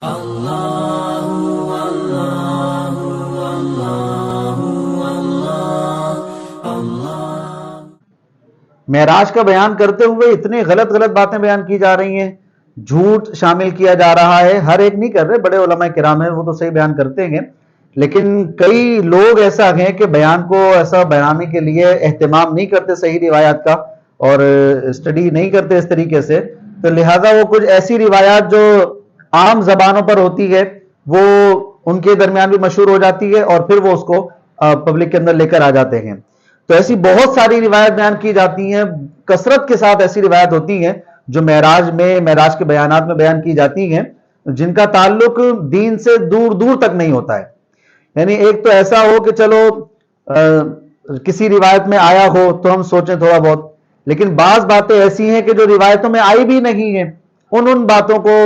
معراج کا بیان کرتے ہوئے اتنے غلط باتیں بیان کی جا رہی ہیں، جھوٹ شامل کیا جا رہا ہے. ہر ایک نہیں کر رہے، بڑے علماء کرام ہیں وہ تو صحیح بیان کرتے ہیں، لیکن کئی لوگ ایسا ہیں کہ بیان کو ایسا بنانے کے لیے اہتمام نہیں کرتے صحیح روایات کا، اور اسٹڈی نہیں کرتے اس طریقے سے، تو لہٰذا وہ کچھ ایسی روایات جو عام زبانوں پر ہوتی ہے وہ ان کے درمیان بھی مشہور ہو جاتی ہے، اور پھر وہ اس کو پبلک کے اندر لے کر آ جاتے ہیں. تو ایسی بہت ساری روایت بیان کی جاتی ہیں، کثرت کے ساتھ ایسی روایت ہوتی ہیں جو معراج کے بیانات میں بیان کی جاتی ہیں، جن کا تعلق دین سے دور دور تک نہیں ہوتا ہے. یعنی ایک تو ایسا ہو کہ چلو کسی روایت میں آیا ہو تو ہم سوچیں تھوڑا بہت، لیکن بعض باتیں ایسی ہیں کہ جو روایتوں میں آئی بھی نہیں ہیں، ان باتوں کو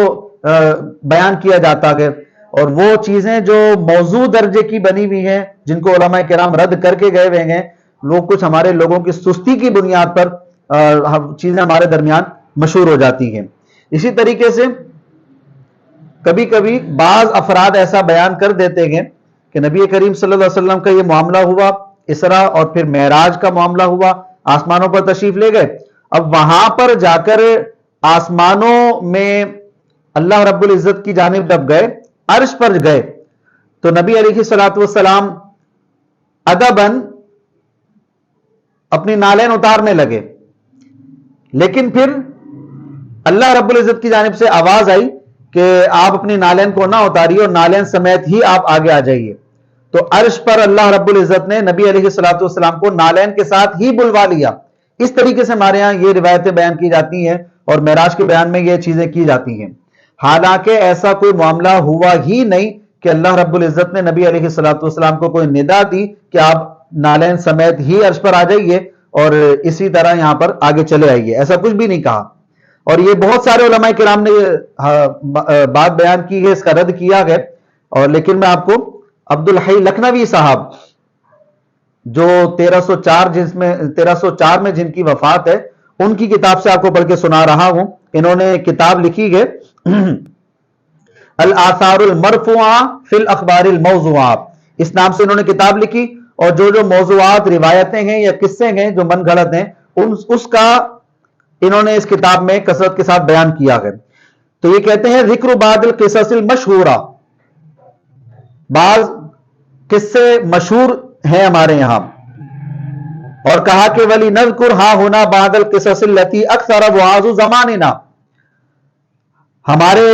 بیان کیا جاتا ہے، اور وہ چیزیں جو موضوع درجے کی بنی ہوئی ہیں، جن کو علماء کرام رد کر کے گئے ہوئے ہیں، وہ کچھ ہمارے لوگوں کی سستی کی بنیاد پر چیزیں ہمارے درمیان مشہور ہو جاتی ہیں. اسی طریقے سے کبھی کبھی بعض افراد ایسا بیان کر دیتے ہیں کہ نبی کریم صلی اللہ علیہ وسلم کا یہ معاملہ ہوا، اسراء اور پھر معراج کا معاملہ ہوا، آسمانوں پر تشریف لے گئے. اب وہاں پر جا کر آسمانوں میں اللہ رب العزت کی جانب جب گئے، عرش پر گئے، تو نبی علیہ الصلوۃ والسلام ادباً اپنی نالین اتارنے لگے، لیکن پھر اللہ رب العزت کی جانب سے آواز آئی کہ آپ اپنی نالین کو نہ اتاریے اور نالین سمیت ہی آپ آگے آ جائیے. تو عرش پر اللہ رب العزت نے نبی علیہ الصلوۃ والسلام کو نالین کے ساتھ ہی بلوا لیا. اس طریقے سے ہمارے ہاں یہ روایتیں بیان کی جاتی ہیں، اور معراج کے بیان میں یہ چیزیں کی جاتی ہیں. حالانکہ ایسا کوئی معاملہ ہوا ہی نہیں کہ اللہ رب العزت نے نبی علیہ الصلوۃ والسلام کو کوئی ندا دی کہ آپ نالین سمیت ہی عرش پر آ جائیے اور اسی طرح یہاں پر آگے چلے آئیے، ایسا کچھ بھی نہیں کہا. اور یہ بہت سارے علماء کرام نے بات بیان کی ہے، اس کا رد کیا ہے. اور لیکن میں آپ کو عبد الحی لکھنوی صاحب جو 1304 میں جن کی وفات ہے، ان کی کتاب سے آپ کو پڑھ کے سنا رہا ہوں. انہوں نے کتاب لکھی ہے الآثار المرفوعہ فی الاخبار الموضوعہ، اس نام سے انہوں نے کتاب لکھی، اور جو موضوعات روایتیں ہیں یا قصے ہیں جو من گھڑت ہیں اس کا انہوں نے اس کتاب میں کثرت کے ساتھ بیان کیا ہے. تو یہ کہتے ہیں ذکر بعض القصص المشہورہ، بعض قصے مشہور ہیں ہمارے یہاں، اور کہا کہ ولی نذکر ہا ہونا بعض القصص التي اکثر وعاظ زماننا، ہمارے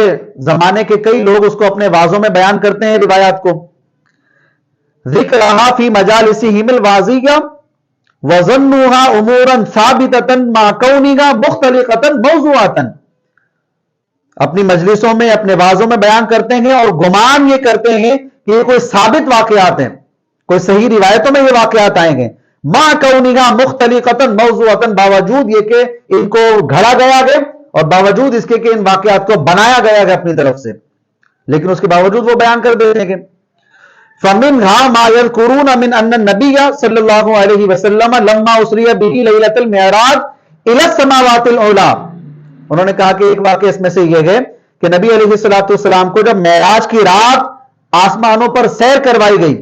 زمانے کے کئی لوگ اس کو اپنے وعظوں میں بیان کرتے ہیں روایات کو. ذکرہا فی مجالسہم الواعظیہ وظنوها امورا ثابتتا مع کونها مختلقتا موضوعاتا، اپنی مجلسوں میں اپنے وعظوں میں بیان کرتے ہیں اور گمان یہ کرتے ہیں کہ یہ کوئی ثابت واقعات ہیں، کوئی صحیح روایتوں میں یہ واقعات آئیں گے. مع کونها مختلقتا موضوعاتا، باوجود یہ کہ ان کو گھڑا گیا ہے اور باوجود اس کے کہ ان واقعات کو بنایا گیا ہے اپنی طرف سے، لیکن اس کے باوجود وہ بیان کر دیتے ہیں. فَمِنْهَا مَا يَذْكُرُونَ مِنْ أَنَّ النَّبِيَّ صلی اللہ علیہ وسلم لَمَّا أُسْرِيَ بِهِ لَيْلَةَ الْمِعْرَاجِ إِلَى السَّمَاوَاتِ الْعُلَىٰ، انہوں نے کہا کہ ایک واقعہ اس میں سے یہ ہے کہ نبی علیہ الصلوۃ والسلام کو جب معراج کی رات آسمانوں پر سیر کروائی گئی،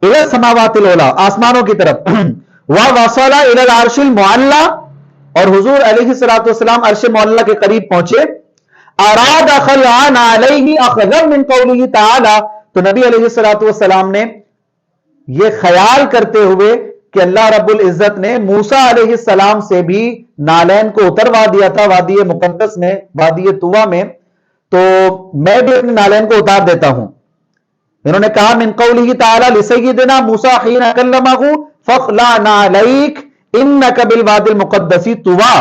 إِلَى السَّمَاوَاتِ الْعُلَىٰ، آسمانوں کی طرف، وَوَصَلَ إِلَى الْعَرْشِ الْمُعَلَّىٰ، اور حضور علیہ الصلوۃ والسلام عرش معلّہ کے قریب پہنچے. اراد خلعان علیہ اخذا من قوله تعالی، تو نبی علیہ الصلوۃ والسلام نے یہ خیال کرتے ہوئے کہ اللہ رب العزت نے موسیٰ علیہ السلام سے بھی نالین کو اتروا دیا تھا وادی مقدس میں، وادی طویٰ میں، تو میں بھی اپنے نالین کو اتار دیتا ہوں. انہوں نے کہا من قوله تعالی لسیدنا موسیٰ حین کلمہ فاخلع نعلیک انک بالوادی المقدس طویٰ،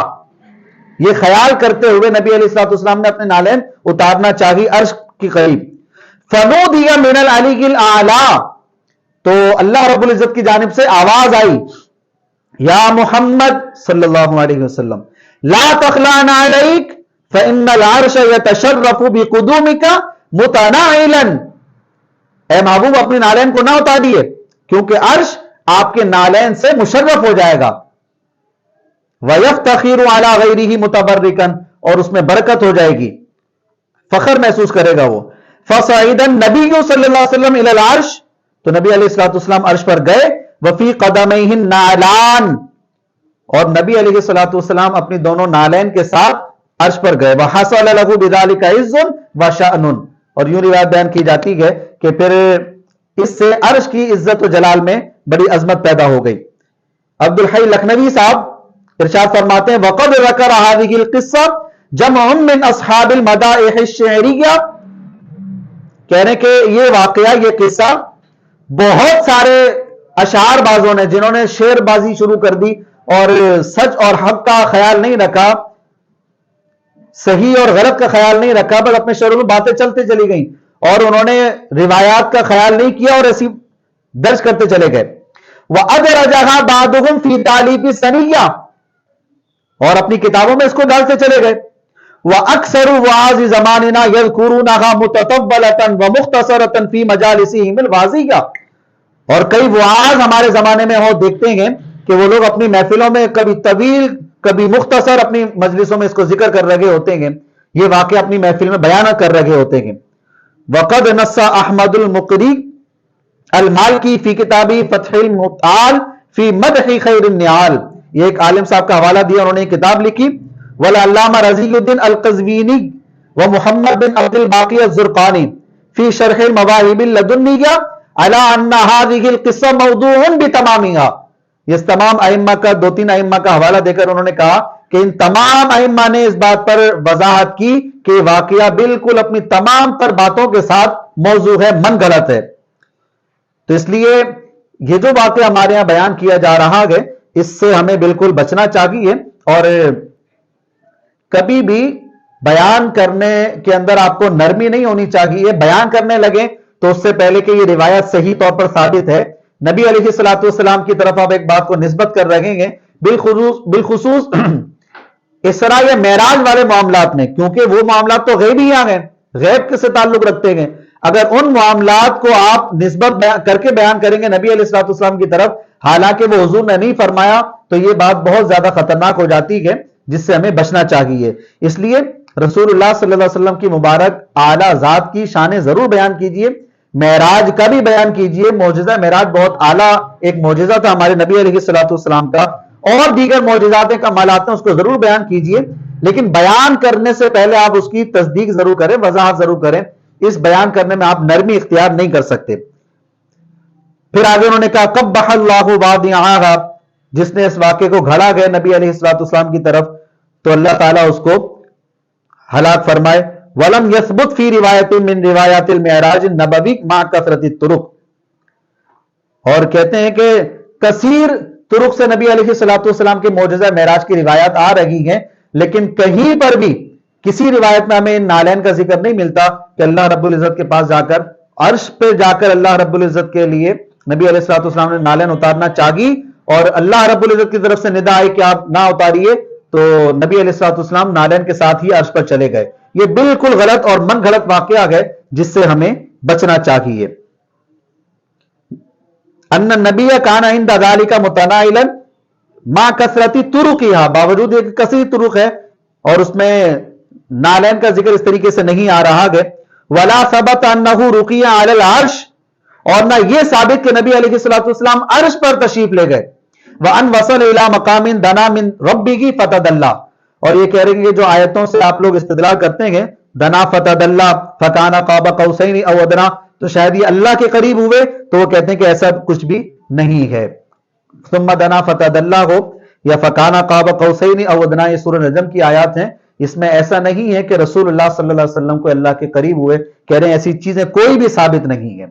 یہ خیال کرتے ہوئے نبی علیہ الصلوۃ والسلام نے اپنے نالین اتارنا چاہی عرش کی قریب. فنودی من العلی الاعلی، تو اللہ رب العزت کی جانب سے آواز آئی یا محمد صلی اللہ علیہ وسلم لا تخلع نعلیک فإن العرش يتشرف بقدومک متناعلا، اے محبوب اپنی نالین کو نہ اتاریے کیونکہ عرش آپ کے نالین سے مشرف ہو جائے گا. وَيَفْتَخِرُ عَلَى غَيْرِهِ مُتَبَرِّكًا، اور اس میں برکت ہو جائے گی. फखर महसूस करेगा वो। फसईदन नबी सल्लल्लाहु अलैहि वसल्लम इलल अर्श, तो नबी अलैहिस्सलाम अर्श पर गए। वफी कदमैहिन नालान, और नबी अलैहिस्सलाम अपनी दोनों नालैन के साथ अर्श पर गए। वहसल लहु बिदालिका इज्जुन व शअनुन, और यूं रिवायत बयान की जाती है कि फिर इससे अर्श की इज्जत और जलाल में बड़ी अजमत पैदा हो गई। अब्दुल हई लखनवी साहब इरशाद फरमाते हैं, वक़द ज़कर हाज़िहिल क़िस्सा जमअन मिन अस्हाबिल मदाइह अश-शि'रिय्या, कह रहे कि ये वाकया, ये किस्सा बहुत सारे अशार बाजों ने, जिन्होंने शेरबाजी शुरू कर दी और सच और हक का ख्याल नहीं रखा, सही और गलत का ख्याल नहीं रखा, बस अपने शरों में बातें चलते चली गई और उन्होंने रिवायात का ख्याल नहीं किया और ऐसी दर्ज करते चले गए। वह अदरजहा बादुहुम फी तालीफी सनिया, और अपनी किताबों में इसको डालते चले गए। वह अक्सर वाज़ ज़मानिना यज़कुरूनहा मुततव्वलतन व मुख्तसरतन फी मजालिसिहिम वाज़िया, और कई वाज हमारे जमाने में हो देखते हैं कि वो लोग अपनी महफिलों में कभी तवील कभी मुख्तसर अपनी मजलिसों में इसको जिक्र कर रहे होते हैं, ये वाकया अपनी महफिल में बयान कर रहे होते हैं। वक़द नस्सा अहमदुल मुक़री अल मालिकी फी किताबी फ़त्हुल मुताल फी मदह खैरिन निआल, ये एक आलिम साहब का हवाला दिया, उन्होंने एक किताब लिखी। वल अल्लामा रज़ीउद्दीन अल क़ज़वीनी व मुहम्मद बिन अब्दुल बाक़ी अज़-ज़ुरक़ानी फी शरह मवाहिबिल लदुन्निया अला अन्ना हाज़िहिल क़िस्सा मौदूउन बितमामिहा, इस तमाम अइम्मा का, दो तीन अइम्मा का हवाला देकर उन्होंने कहा कि इन तमाम अइम्मा ने इस बात पर वजाहत की कि वाकया बिल्कुल अपनी तमाम तर बातों के साथ मौजू है, मन गलत है। तो इसलिए ये जो वाकया हमारे यहां बयान किया जा रहा है, इससे हमें बिल्कुल बचना चाहिए, और कभी भी बयान करने के अंदर आपको नरमी नहीं होनी चाहिए। बयान करने लगे तो उससे पहले कि ये रिवायत सही तौर पर साबित है, नबी अलैहिस्सलाम की तरफ आप एक बात को निस्बत कर रहे हैं, बिलखुसूस इसरा या मेराज वाले मामलात में, क्योंकि वो मामलात तो गैबी आ गए, गैब से ताल्लुक रखते हैं। अगर उन मामलात को आप निस्बत करके बयान करेंगे नबी अलैहिस्सलाम की तरफ, हालांकि वो हुजूर ने नहीं फरमाया, तो ये बात बहुत ज्यादा खतरनाक हो जाती है, जिससे हमें बचना चाहिए। इसलिए रसूलुल्लाह सल्लल्लाहु अलैहि वसल्लम की मुबारक आला जात की शान जरूर बयान कीजिए, मेराज का भी बयान कीजिए। मौजिजा मेराज बहुत आला एक मौजिजा था हमारे नबी अलैहिस्सलाम का, और दीगर मौजिजात कमालात हैं, उसको जरूर बयान कीजिए, लेकिन बयान करने से पहले आप उसकी तस्दीक जरूर करें, वजाहत जरूर करें। इस बयान करने में आप नरमी इख्तियार नहीं कर सकते। फिर आगे उन्होंने कहा, कब्बहल्लाहु वादिआहा, जिसने इस वाक्य को घड़ा गया नबी अलैहिस्सलाम की तरफ, तो अल्लाह ताला उसको हलाक फरमाए। वलम यसबुत फी रिवायतिन मिन रिवायातिल मेराज नबवी मा कसरति तुरुक, और कहते हैं कि कसीर तुरुक से नबी अलैहिस्सलाम के मौजज़ा मेराज की रिवायत आ रही है, लेकिन कहीं पर भी किसी रिवायत में हमें नालैन का जिक्र नहीं मिलता कि अल्लाह रब्बुल इज्जत के पास जाकर, अर्श पे जाकर अल्लाह रब्बुल इज्जत के लिए नबी अलैहिस्सलाम ने नालैन उतारना चाहिए, और अल्लाह रब्बुल इज्जत की तरफ से निदा आई कि आप ना उतारिए, तो नबी अलैहिस्सलाम नालैन के साथ ही अर्श पर चले गए। ये बिल्कुल गलत और मन गलत वाकया है, जिससे हमें बचना चाहिए। अन्ना नबी काना इंदा ज़ालिका मुतनाइलन मा कसरती तुरुकिहा, बावजूद एक कसीर तुरुक है और उसमें नालैन का जिक्र इस तरीके से नहीं आ रहा है। वला सबत अन्नहु रुकिया अलल अर्श, और ना ये साबित कि नबी अलैहिस्सलाम अर्श पर तशरीफ ले गए। व अन वसल इला मकामिन दना मिन रब्बिही फतदल्ला, और ये कह रहे हैं कि जो आयतों से आप लोग इस्तिदलाल करते हैं, दना फतदल्ला फकाना क़ाब क़ौसैन औ अदना, तो शायद ये अल्लाह के करीब हुए, तो वो कहते हैं कि ऐसा कुछ भी नहीं है। सुम्मा दना फतदल्ला हो या फकाना क़ाब क़ौसैन औ अदना, ये सूरह नजम की आयत हैं, इसमें ऐसा नहीं है कि रसूलुल्लाह सल्लल्लाहु अलैहि वसल्लम को अल्लाह के करीब हुए। कह रहे हैं ऐसी चीजें कोई भी साबित नहीं है।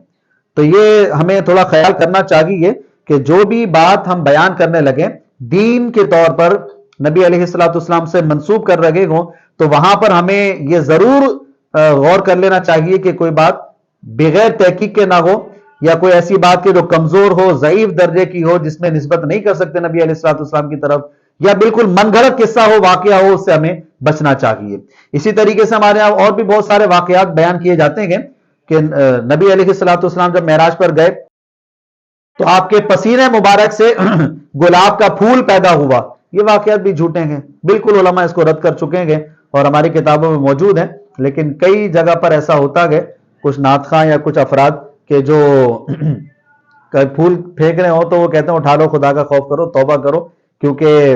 तो ये हमें थोड़ा ख्याल करना चाहिए कि जो भी बात हम बयान करने लगे दीन के तौर पर नबी अलैहिस्सलाम से मंसूब कर रहे हो, तो वहां पर हमें यह जरूर गौर कर लेना चाहिए कि कोई बात बगैर तहकीक के ना हो, या कोई ऐसी बात के जो कमजोर हो, ज़ईफ दर्जे की हो, जिसमें निस्बत नहीं कर सकते नबी अलैहिस्सलाम की तरफ, या बिल्कुल मनगढ़ंत किस्सा हो, वाकया हो, उससे हमें बचना चाहिए। इसी तरीके से हमारे यहां और भी बहुत सारे वाकयात बयान किए जाते हैं कि नबी अलैहिस्सलाम जब मेराज पर गए तो आपके पसीने मुबारक से गुलाब का फूल पैदा हुआ। ये वाकयात भी झूठे हैं, बिल्कुल उलमा इसको रद्द कर चुके हैं और हमारी किताबों में मौजूद है। لیکن کئی جگہ پر ایسا ہوتا ہے کچھ نعت خواں یا کچھ افراد کہ جو پھول پھینک رہے ہو تو وہ کہتے ہیں اٹھا لو، خدا کا خوف کرو، توبہ کرو، کیونکہ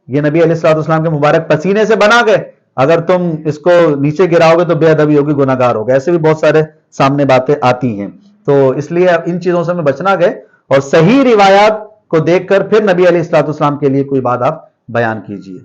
یہ نبی علیہ الصلوۃ والسلام کے مبارک پسینے سے بنا گئے، اگر تم اس کو نیچے گراؤ گے تو بے ادبی ہوگی، گناہ گار ہوگا۔ ایسے بھی بہت سارے سامنے باتیں آتی ہیں، تو اس لیے ان چیزوں سے میں بچنا گئے اور صحیح روایات کو دیکھ کر پھر نبی علیہ الصلوۃ والسلام کے لیے کوئی بات آپ بیان کیجیے۔